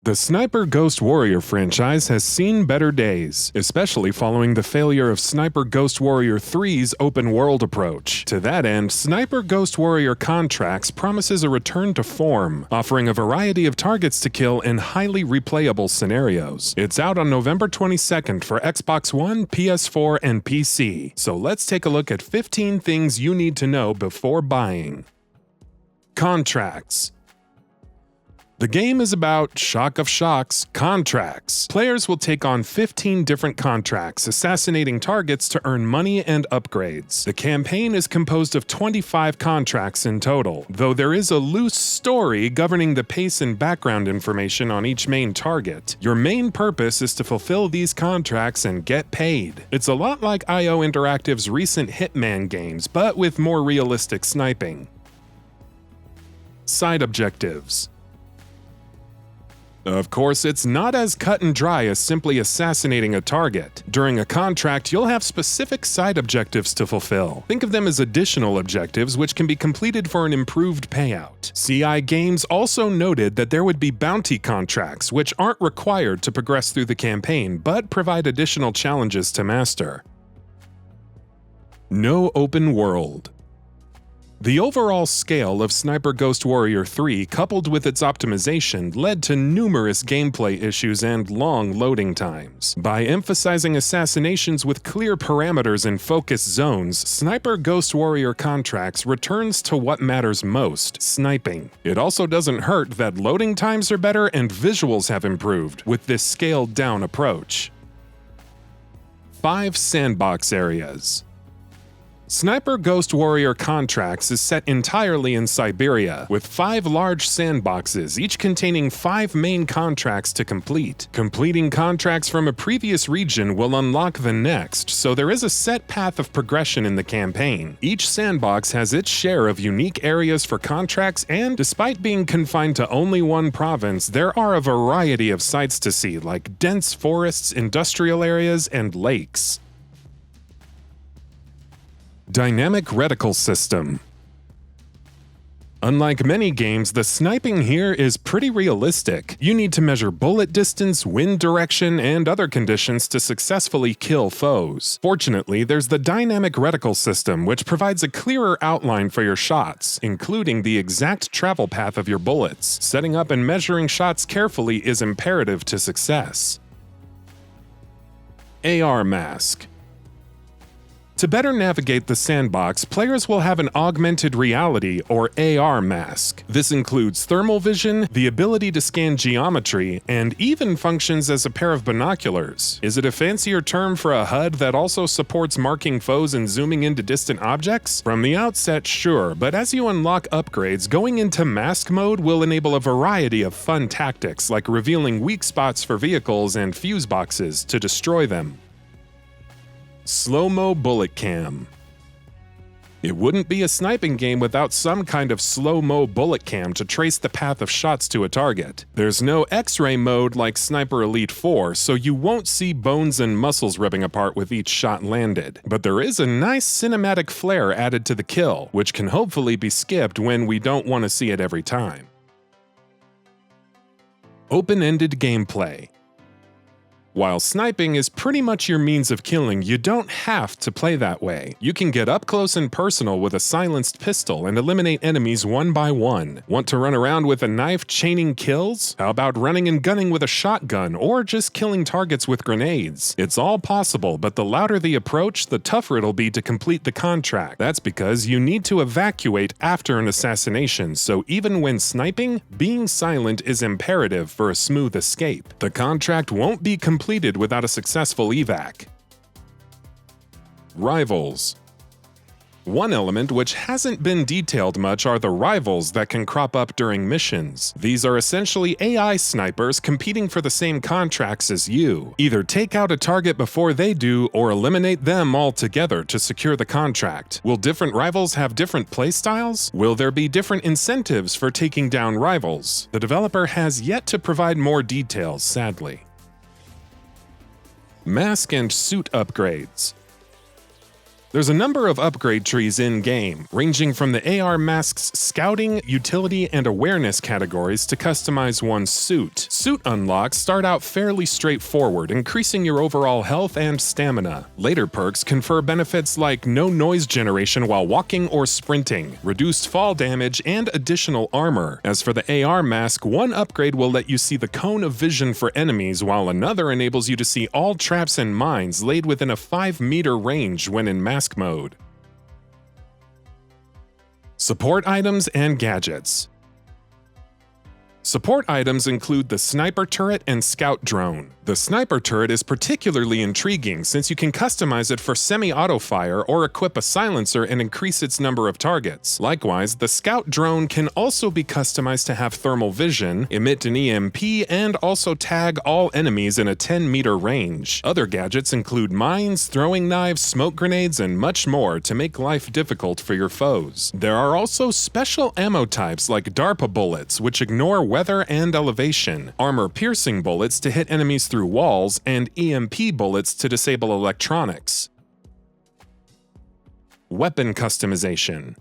The Sniper Ghost Warrior franchise has seen better days, especially following the failure of Sniper Ghost Warrior 3's open-world approach. To that end, Sniper Ghost Warrior Contracts promises a return to form, offering a variety of targets to kill in highly replayable scenarios. It's out on November 22nd for Xbox One, PS4, and PC, so let's take a look at 15 things you need to know before buying. Contracts. The game is about, shock of shocks, contracts. Players will take on 15 different contracts, assassinating targets to earn money and upgrades. The campaign is composed of 25 contracts in total, though there is a loose story governing the pace and background information on each main target. Your main purpose is to fulfill these contracts and get paid. It's a lot like IO Interactive's recent Hitman games, but with more realistic sniping. Side objectives. Of course, it's not as cut and dry as simply assassinating a target. During a contract, you'll have specific side objectives to fulfill. Think of them as additional objectives which can be completed for an improved payout. CI Games also noted that there would be bounty contracts, which aren't required to progress through the campaign, but provide additional challenges to master. No open world. The overall scale of Sniper Ghost Warrior 3, coupled with its optimization, led to numerous gameplay issues and long loading times. By emphasizing assassinations with clear parameters and focus zones, Sniper Ghost Warrior Contracts returns to what matters most: sniping. It also doesn't hurt that loading times are better and visuals have improved with this scaled-down approach. 5 sandbox areas. Sniper Ghost Warrior Contracts is set entirely in Siberia, with 5 large sandboxes, each containing 5 main contracts to complete. Completing contracts from a previous region will unlock the next, so there is a set path of progression in the campaign. Each sandbox has its share of unique areas for contracts, and despite being confined to only one province, there are a variety of sights to see, like dense forests, industrial areas, and lakes. Dynamic reticle system. Unlike many games, the sniping here is pretty realistic. You need to measure bullet distance, wind direction, and other conditions to successfully kill foes. Fortunately, there's the dynamic reticle system, which provides a clearer outline for your shots, including the exact travel path of your bullets. Setting up and measuring shots carefully is imperative to success. AR mask. To better navigate the sandbox, players will have an augmented reality or AR mask. This includes thermal vision, the ability to scan geometry, and even functions as a pair of binoculars. Is it a fancier term for a HUD that also supports marking foes and zooming into distant objects? From the outset, sure, but as you unlock upgrades, going into mask mode will enable a variety of fun tactics, like revealing weak spots for vehicles and fuse boxes to destroy them. Slow-mo bullet cam. It wouldn't be a sniping game without some kind of slow-mo bullet cam to trace the path of shots to a target. There's no X-ray mode like Sniper Elite 4, so you won't see bones and muscles ripping apart with each shot landed. But there is a nice cinematic flair added to the kill, which can hopefully be skipped when we don't want to see it every time. Open-ended gameplay. While sniping is pretty much your means of killing, you don't have to play that way. You can get up close and personal with a silenced pistol and eliminate enemies one by one. Want to run around with a knife chaining kills? How about running and gunning with a shotgun, or just killing targets with grenades? It's all possible, but the louder the approach, the tougher it'll be to complete the contract. That's because you need to evacuate after an assassination, so even when sniping, being silent is imperative for a smooth escape. The contract won't be completed without a successful evac. Rivals. One element which hasn't been detailed much are the rivals that can crop up during missions. These are essentially AI snipers competing for the same contracts as you. Either take out a target before they do, or eliminate them altogether to secure the contract. Will different rivals have different playstyles? Will there be different incentives for taking down rivals? The developer has yet to provide more details, sadly. Mask and suit upgrades. There's a number of upgrade trees in-game, ranging from the AR mask's scouting, utility, and awareness categories to customize one's suit. Suit unlocks start out fairly straightforward, increasing your overall health and stamina. Later perks confer benefits like no noise generation while walking or sprinting, reduced fall damage, and additional armor. As for the AR mask, one upgrade will let you see the cone of vision for enemies, while another enables you to see all traps and mines laid within a 5-meter range when in mask mode. Support items and gadgets. Support items include the sniper turret and scout drone. The sniper turret is particularly intriguing since you can customize it for semi-auto fire or equip a silencer and increase its number of targets. Likewise, the scout drone can also be customized to have thermal vision, emit an EMP, and also tag all enemies in a 10-meter range. Other gadgets include mines, throwing knives, smoke grenades, and much more to make life difficult for your foes. There are also special ammo types like DARPA bullets, which ignore weather and elevation, armor-piercing bullets to hit enemies through walls, and EMP bullets to disable electronics. Weapon customization.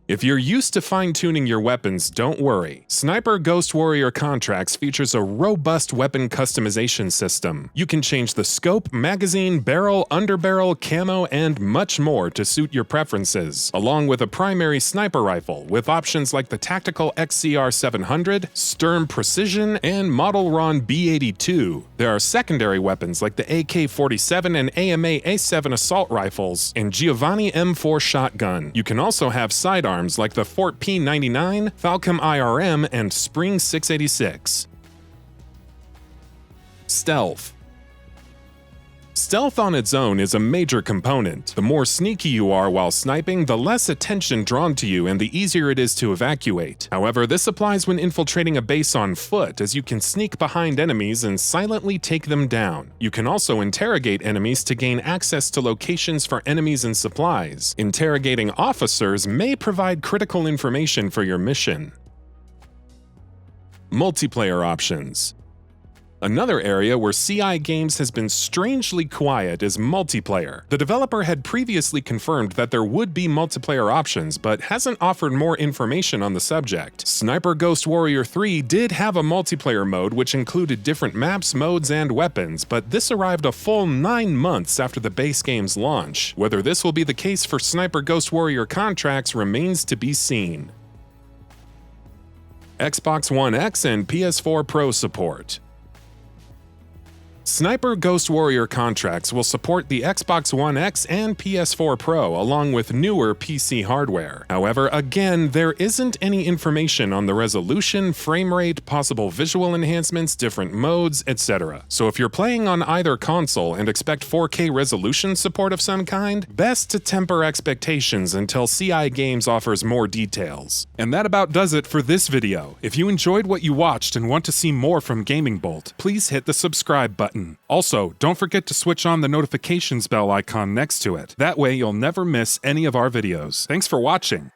If you're used to fine-tuning your weapons, don't worry. Sniper Ghost Warrior Contracts features a robust weapon customization system. You can change the scope, magazine, barrel, underbarrel, camo, and much more to suit your preferences, along with a primary sniper rifle with options like the tactical XCR 700, Sturm Precision, and Model Ron B82. There are secondary weapons like the AK-47 and AMA A7 assault rifles and Giovanni M4 shotgun. You can also have sidearms like the Fort P99, Falcom IRM, and Spring 686. Stealth. Stealth on its own is a major component. The more sneaky you are while sniping, the less attention drawn to you and the easier it is to evacuate. However, this applies when infiltrating a base on foot, as you can sneak behind enemies and silently take them down. You can also interrogate enemies to gain access to locations for enemies and supplies. Interrogating officers may provide critical information for your mission. Multiplayer options. Another area where CI Games has been strangely quiet is multiplayer. The developer had previously confirmed that there would be multiplayer options, but hasn't offered more information on the subject. Sniper Ghost Warrior 3 did have a multiplayer mode which included different maps, modes, and weapons, but this arrived a full 9 months after the base game's launch. Whether this will be the case for Sniper Ghost Warrior Contracts remains to be seen. Xbox One X and PS4 Pro support. Sniper Ghost Warrior Contracts will support the Xbox One X and PS4 Pro along with newer PC hardware. However, again, there isn't any information on the resolution, frame rate, possible visual enhancements, different modes, etc. So if you're playing on either console and expect 4K resolution support of some kind, best to temper expectations until CI Games offers more details. And that about does it for this video. If you enjoyed what you watched and want to see more from Gaming Bolt, please hit the subscribe button. Also, don't forget to switch on the notifications bell icon next to it. That way you'll never miss any of our videos. Thanks for watching.